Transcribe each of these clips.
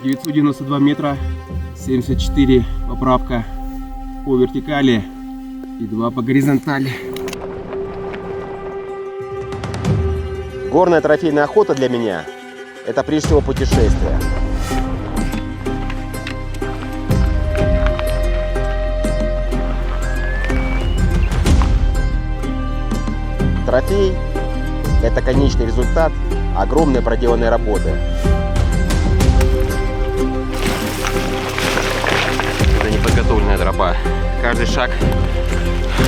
992 метра, 74 поправка по вертикали и 2 по горизонтали. Горная трофейная охота для меня – это прежде всего путешествие. Трофей – это конечный результат огромной проделанной работы. Это неподготовленная тропа. Каждый шаг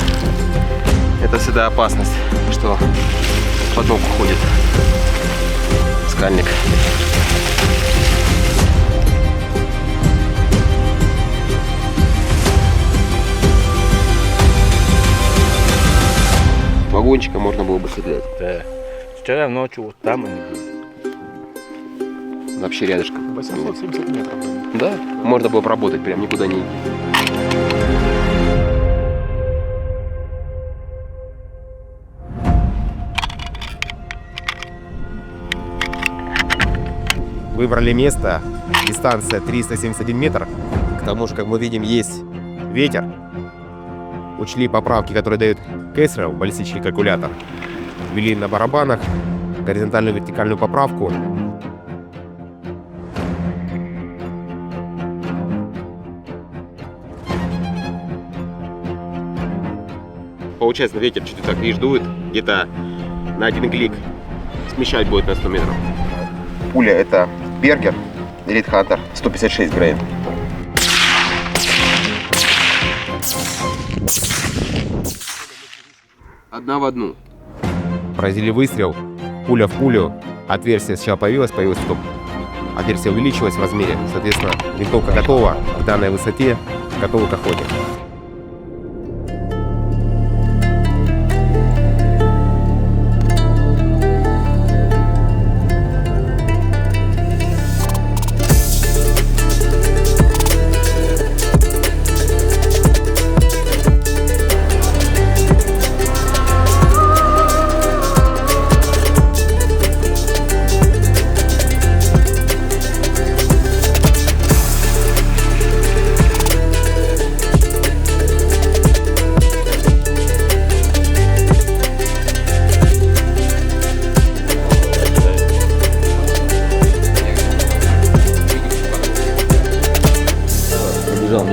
– это всегда опасность, что под ногу ходит скальник. Вагончика можно было бы стрелять. Да. Вчера ночью вот там они были. Вообще рядышком. 870 метров. Да, можно было поработать, прям никуда не идти. Выбрали место, дистанция 371 метр. К тому же, как мы видим, есть ветер. Учли поправки, которые дает Кесарев, баллистический калькулятор. Ввели на барабанах горизонтальную и вертикальную поправку. Получается, ветер чуть-чуть так лишь дует, где-то на один клик смещать будет на 100 метров. Пуля это Бергер Elite Hunter 156 грейн. Одна в одну. Произвели выстрел, пуля в пулю, отверстие сначала появилось, потом отверстие увеличилось в размере. Соответственно, винтовка готова к данной высоте, готова к охоте.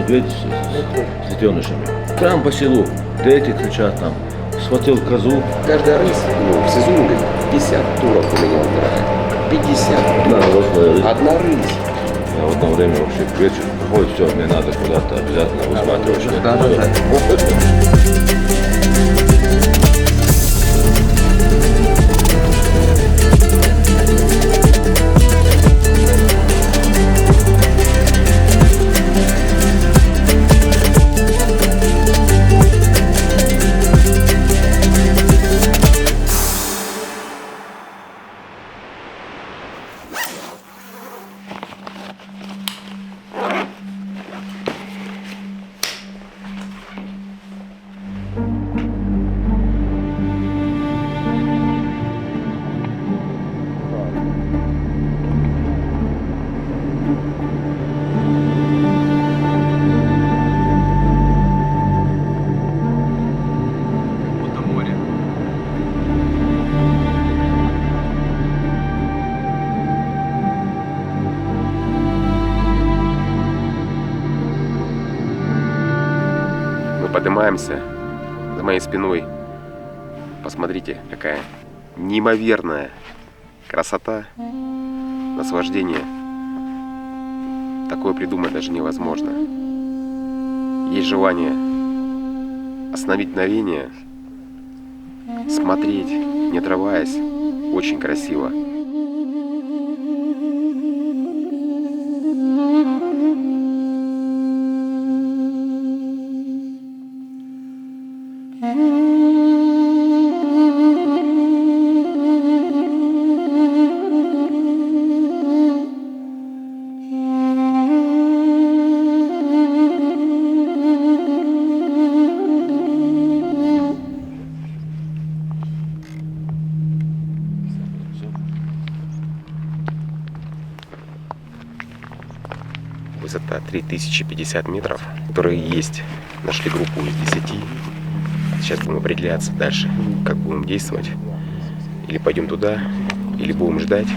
Медведь с детенышами. Прям по селу. Дети кричат там. Схватил козу. Каждая рысь в сезоне 50 туров у меня убирает. 50. Одна взрослая рысь. Одна рысь. Я в одно время вообще к вечеру приходит, все, мне надо куда-то обязательно высматривать. Да. Поднимаемся за моей спиной. Посмотрите, какая неимоверная красота, наслаждение. Такое придумать даже невозможно. Есть желание остановить мгновение, смотреть, не отрываясь. Очень красиво. Высота 3050 метров, которые есть. Нашли группу из 10. Сейчас будем определяться дальше, как будем действовать. Или пойдем туда, или будем ждать.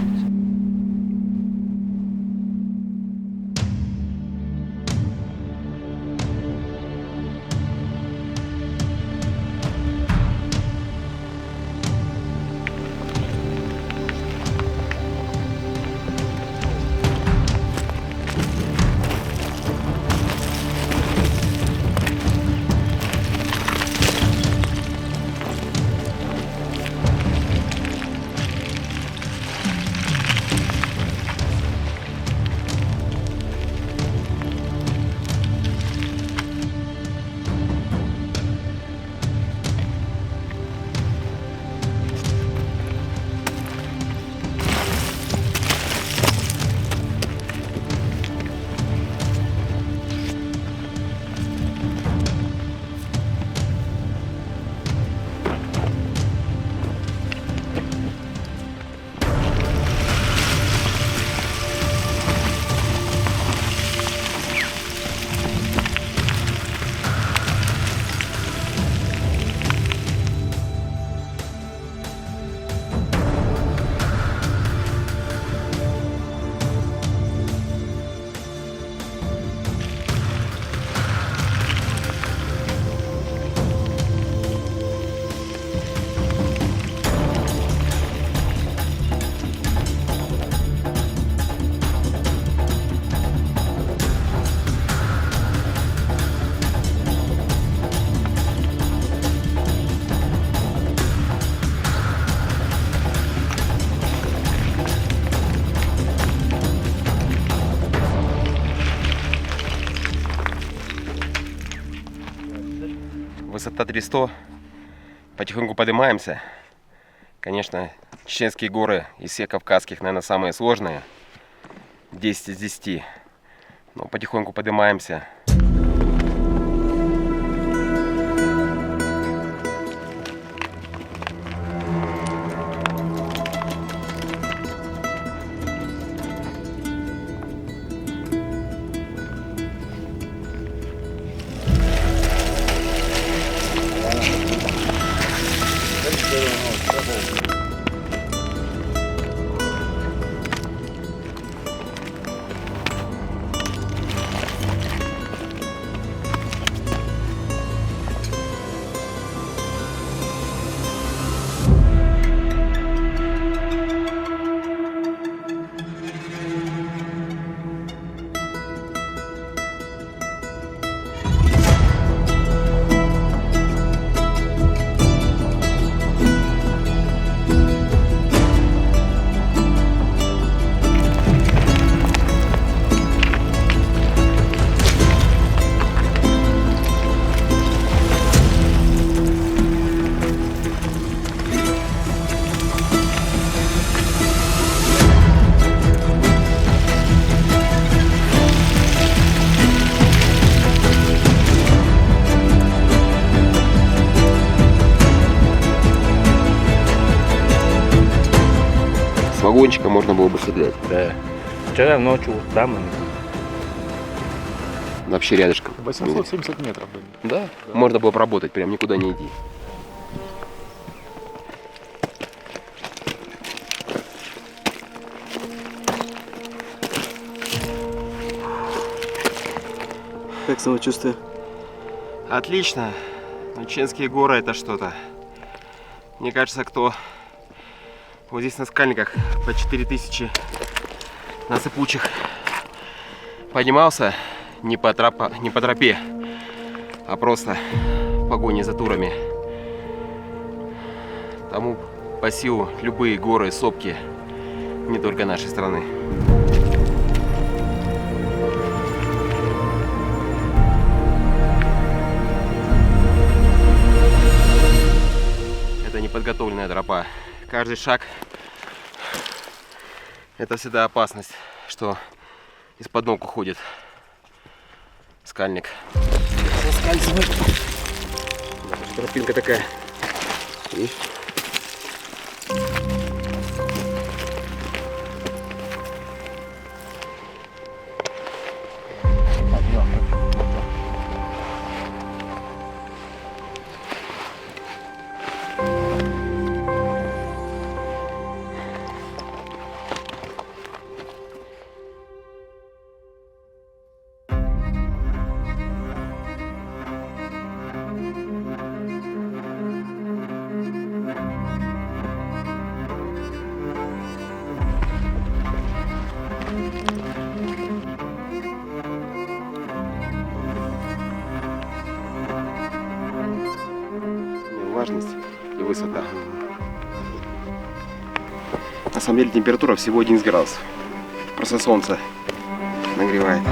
Высота 300. Потихоньку поднимаемся. Конечно, чеченские горы из всех кавказских, наверное, самые сложные. 10 из 10. Но потихоньку поднимаемся. С вагончика можно было бы стрелять. Да. Вчера ночью вот там. Вообще рядышком. 870 метров. Да? Можно было поработать, прям никуда не иди. Как самочувствие? Отлично. Но чеченские горы это что-то. Мне кажется, кто вот здесь на скальниках по 4000 на сыпучих поднимался не по тропе, а просто в погоне за турами. Тому по силу любые горы, сопки, не только нашей страны. Это неподготовленная тропа. Каждый шаг — это всегда опасность, что из-под ног уходит скальник. Соскальзывает. Тропинка такая. Видишь? высота. На самом деле температура всего 11 градусов. Просто солнце нагревает.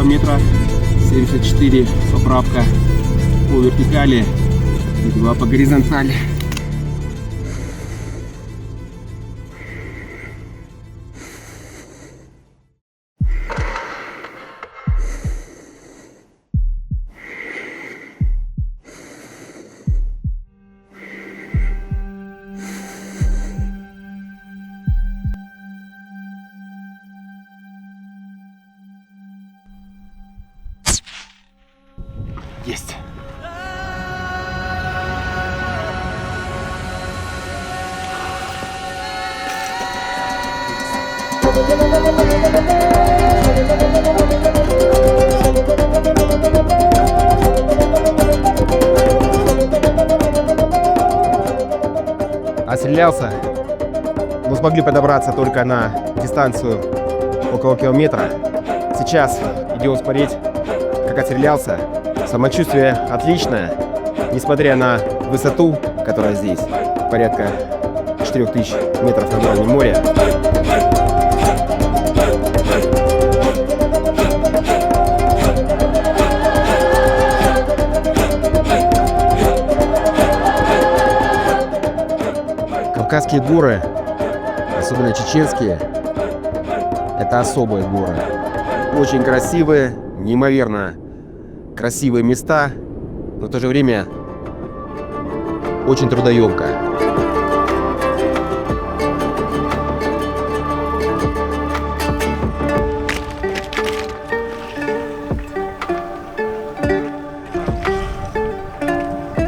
Метра, 74 поправка по вертикали и 2 по горизонтали. Есть. Отстрелялся, но смогли подобраться только на дистанцию около километра. Сейчас идем смотреть, как отстрелялся. Самочувствие отличное, несмотря на высоту, которая здесь, порядка 4000 метров над уровнем моря. Кавказские горы, особенно чеченские, это особые горы. Очень красивые, неимоверно красивые места, но в то же время очень трудоемко.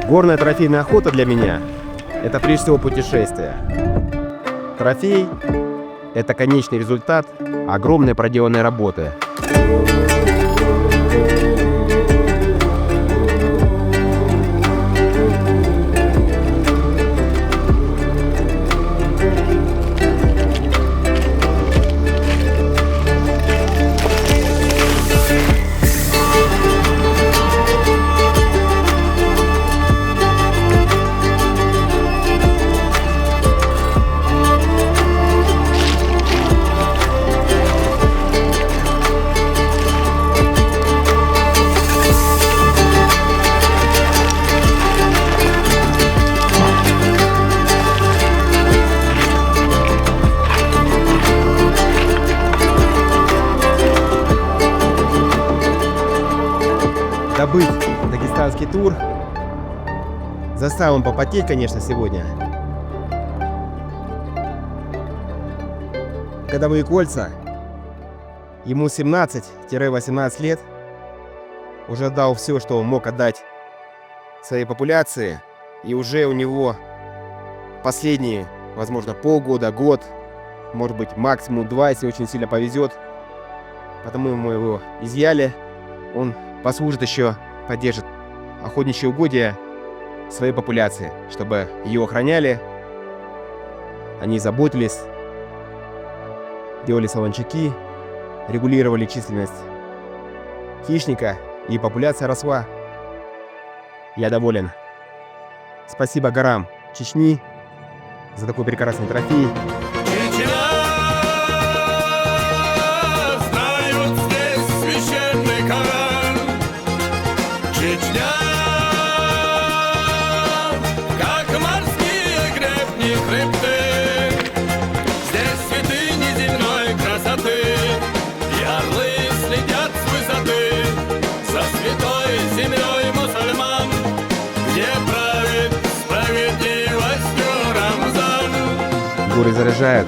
Горная трофейная охота для меня – это прежде всего путешествие. Трофей – это конечный результат огромной проделанной работы. Добыть дагестанский тур. Заставим попотеть, конечно, сегодня. Годовые кольца. Ему 17-18 лет. Уже дал все, что он мог отдать своей популяции. И уже у него последние, возможно, полгода, год, может быть, максимум 2, если очень сильно повезет. Потому мы его изъяли. Он послужит еще, поддержит охотничьи угодья своей популяции, чтобы ее охраняли, они заботились, делали солончаки, регулировали численность хищника, и популяция росла. Я доволен. Спасибо горам Чечни за такой прекрасный трофей. Горы заряжают,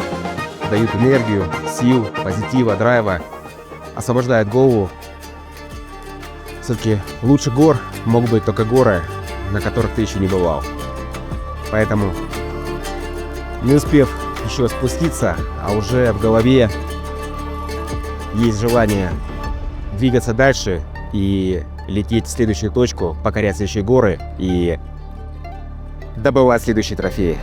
дают энергию, сил, позитива, драйва, освобождают голову. Все-таки лучше гор могут быть только горы, на которых ты еще не бывал. Поэтому, не успев еще спуститься, а уже в голове есть желание двигаться дальше и лететь в следующую точку, покорять следующие горы и добывать следующие трофеи.